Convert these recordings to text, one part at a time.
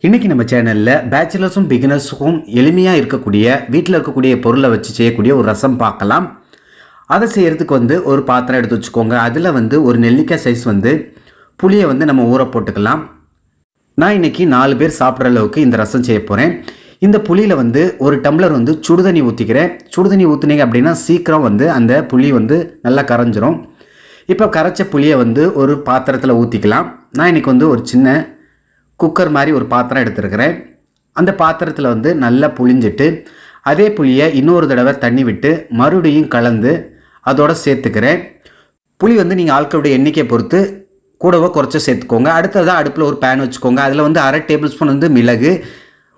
இன்றைக்கி நம்ம சேனலில் பேச்சுலர்ஸும் பிகினர்ஸுக்கும் எளிமையாக இருக்கக்கூடிய வீட்டில் இருக்கக்கூடிய பொருளை வச்சு செய்யக்கூடிய ஒரு ரசம் பார்க்கலாம். அதை செய்கிறதுக்கு ஒரு பாத்திரம் எடுத்து வச்சுக்கோங்க. அதில் ஒரு நெல்லிக்காய் சைஸ் புளியை நம்ம ஊற போட்டுக்கலாம். நான் இன்றைக்கி 4 பேர் சாப்பிட்ற அளவுக்கு இந்த ரசம் செய்ய போகிறேன். இந்த புளியில் ஒரு டம்ளர் சுடுதண்ணி ஊற்றிக்கிறேன். சுடுதண்ணி ஊற்றுனீங்க அப்படின்னா சீக்கிரம் அந்த புளி நல்லா கரைஞ்சிரும். இப்போ கரைச்ச புளியை ஒரு பாத்திரத்தில் ஊற்றிக்கலாம். நான் இன்றைக்கி ஒரு சின்ன குக்கர் மாதிரி ஒரு பாத்திரம் எடுத்துருக்கிறேன். அந்த பாத்திரத்தில் நல்லா புளிஞ்சிட்டு அதே புளியை இன்னொரு தடவை தண்ணி விட்டு மறுபடியும் கலந்து அதோடு சேர்த்துக்கிறேன். புளி நீங்கள் ஆட்களுடைய எண்ணிக்கையை பொறுத்து கூடவோ குறைச்சோ சேர்த்துக்கோங்க. அடுத்ததாக அடுப்பில் ஒரு பேன் வச்சுக்கோங்க. அதில் 1/2 டேபிள் ஸ்பூன் மிளகு,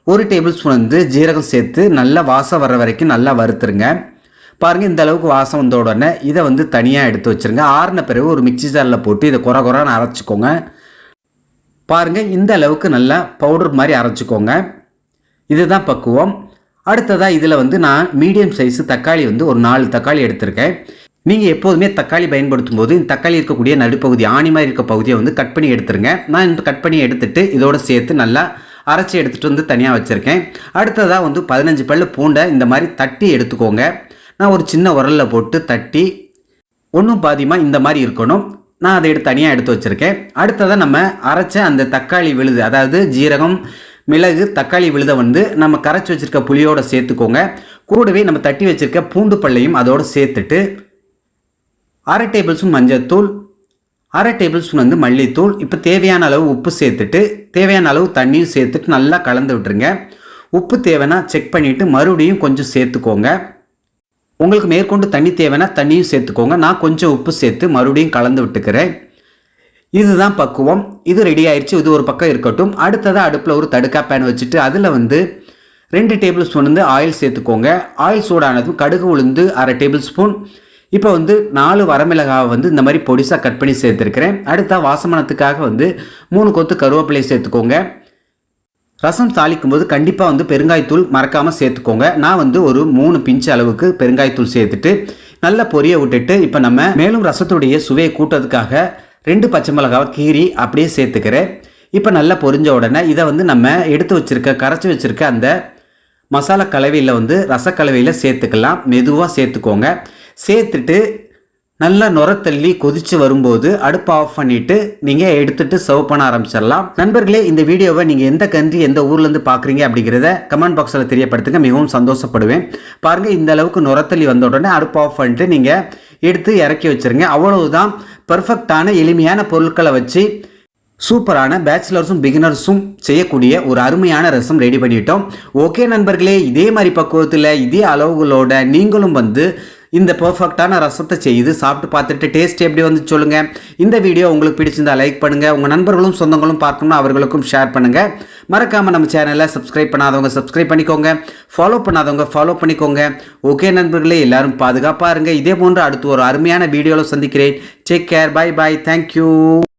1 டேபிள் ஸ்பூன் ஜீரகம் சேர்த்து நல்லா வாசம் வர்ற வரைக்கும் நல்லா வறுத்துருங்க. பாருங்கள், இந்த அளவுக்கு வாசம் வந்த உடனே இதை தனியாக எடுத்து வச்சுருங்க. ஆறின பிறகு ஒரு மிக்சி ஜாரில் போட்டு இதை குறைன்னு அரைச்சிக்கோங்க. பாருங்கள், இந்த அளவுக்கு நல்லா பவுடர் மாதிரி அரைச்சிக்கோங்க. இதுதான் பக்குவம். அடுத்ததாக இதில் நான் மீடியம் சைஸு தக்காளி ஒரு 4 தக்காளி எடுத்திருக்கேன். நீங்கள் எப்போதுமே தக்காளி பயன்படுத்தும் போது இந்த தக்காளி இருக்கக்கூடிய நடுப்பகுதி ஆணி மாதிரி இருக்க பகுதியை கட் பண்ணி எடுத்துருங்க. நான் கட் பண்ணி எடுத்துகிட்டு இதோடு சேர்த்து நல்லா அரைச்சி எடுத்துகிட்டு தனியாக வச்சுருக்கேன். அடுத்ததாக 15 பல்லு பூண்டை இந்த மாதிரி தட்டி எடுத்துக்கோங்க. நான் ஒரு சின்ன உரலில் போட்டு தட்டி ஒன்றும் பாதியமாக இந்த மாதிரி இருக்கணும். நான் அதை தனியாக எடுத்து வச்சுருக்கேன். அடுத்ததாக நம்ம அரைச்ச அந்த தக்காளி விழுது, அதாவது ஜீரகம், மிளகு, தக்காளி விழுதை நம்ம கரைச்சி வச்சுருக்க புளியோடு சேர்த்துக்கோங்க. கூடவே நம்ம தட்டி வச்சுருக்க பூண்டு பல்லையும் அதோடு சேர்த்துட்டு 1/2 டேபிள் ஸ்பூன் மஞ்சள்தூள், 1/2 டேபிள் ஸ்பூன் மல்லித்தூள், இப்போ தேவையான அளவு உப்பு சேர்த்துட்டு தேவையான அளவு தண்ணியும் சேர்த்துட்டு நல்லா கலந்து விட்டுருங்க. உப்பு தேவைன்னா செக் பண்ணிவிட்டு மறுபடியும் கொஞ்சம் சேர்த்துக்கோங்க. உங்களுக்கு மேற்கொண்டு தண்ணி தேவைன்னா தண்ணியும் சேர்த்துக்கோங்க. நான் கொஞ்சம் உப்பு சேர்த்து மறுபடியும் கலந்து விட்டுக்கிறேன். இதுதான் பக்குவம். இது ரெடி ஆயிடுச்சு. இது ஒரு பக்கம் இருக்கட்டும். அடுத்ததாக அடுப்பில் ஒரு தடுக்கா பேன் வச்சுட்டு அதில் 2 டேபிள் ஸ்பூன் ஆயில் சேர்த்துக்கோங்க. ஆயில் சூடானதும் கடுகு உளுந்து 1/2 டேபிள் ஸ்பூன். இப்போ 4 வரமிளகாவை இந்த மாதிரி பொடிசாக கட் பண்ணி சேர்த்துருக்கிறேன். அடுத்த வாசமானத்துக்காக 3 கொத்து கருவேப்பிலை சேர்த்துக்கோங்க. ரசம் தாளிக்கும் போது கண்டிப்பாக பெருங்காயத்தூள் மறக்காமல் சேர்த்துக்கோங்க. நான் ஒரு 3 பிஞ்ச் அளவுக்கு பெருங்காயத்தூள் சேர்த்துட்டு நல்லா பொரிய விட்டுட்டு இப்போ நம்ம மேலும் ரசத்துடைய சுவையை கூட்டுறதுக்காக 2 பச்சை மிளகாவை கீரி அப்படியே சேர்த்துக்கிறேன். இப்போ நல்லா பொரிஞ்ச உடனே இதை நம்ம எடுத்து வச்சுருக்க கரைச்சி வச்சுருக்க அந்த மசாலா கலவையில் ரசக்கலவையில் சேர்த்துக்கலாம். மெதுவாக சேர்த்துக்கோங்க. சேர்த்துட்டு நல்லா நுரத்தள்ளி கொதித்து வரும்போது அடுப்பு ஆஃப் பண்ணிவிட்டு நீங்கள் எடுத்துகிட்டு சர்வ் பண்ண ஆரம்பிச்சிடலாம். நண்பர்களே, இந்த வீடியோவை நீங்கள் எந்த கண்ட்ரி எந்த ஊர்லேருந்து பார்க்குறீங்க அப்படிங்கிறத கமெண்ட் பாக்ஸில் தெரியப்படுத்துங்க. மிகவும் சந்தோஷப்படுவேன். பாருங்கள், இந்த அளவுக்கு நுரத்தள்ளி வந்த உடனே அடுப்பு ஆஃப் பண்ணிட்டு நீங்கள் எடுத்து இறக்கி வச்சுருங்க. அவ்வளவுதான். பர்ஃபெக்டான எளிமையான பொருட்களை வச்சு சூப்பரான பேச்சுலர்ஸும் பிகினர்ஸும் செய்யக்கூடிய ஒரு அருமையான ரசம் ரெடி பண்ணிட்டோம். ஓகே நண்பர்களே, இதே மாதிரி பக்குவத்தில் இதே அளவுகளோட நீங்களும் இந்த பர்ஃபெக்டான ரசத்தை செய்து சாப்பிட்டு பார்த்துட்டு டேஸ்ட் எப்படி சொல்லுங்கள். இந்த வீடியோ உங்களுக்கு பிடிச்சிருந்தா லைக் பண்ணுங்கள். உங்கள் நண்பர்களும் சொந்தங்களும் பார்க்கணும்னா அவர்களுக்கும் ஷேர் பண்ணுங்கள். மறக்காமல் நம்ம சேனலை சப்ஸ்கிரைப் பண்ணாதவங்க சப்ஸ்கிரைப் பண்ணிக்கோங்க. ஃபாலோ பண்ணாதவங்க ஃபாலோ பண்ணிக்கோங்க. ஓகே நண்பர்களே, எல்லாரும் பாதுகாப்பாக இருங்க. இதே போன்று அடுத்து ஒரு அருமையான வீடியோவில் சந்திக்கிறேன். Take care. Bye bye. Thank you.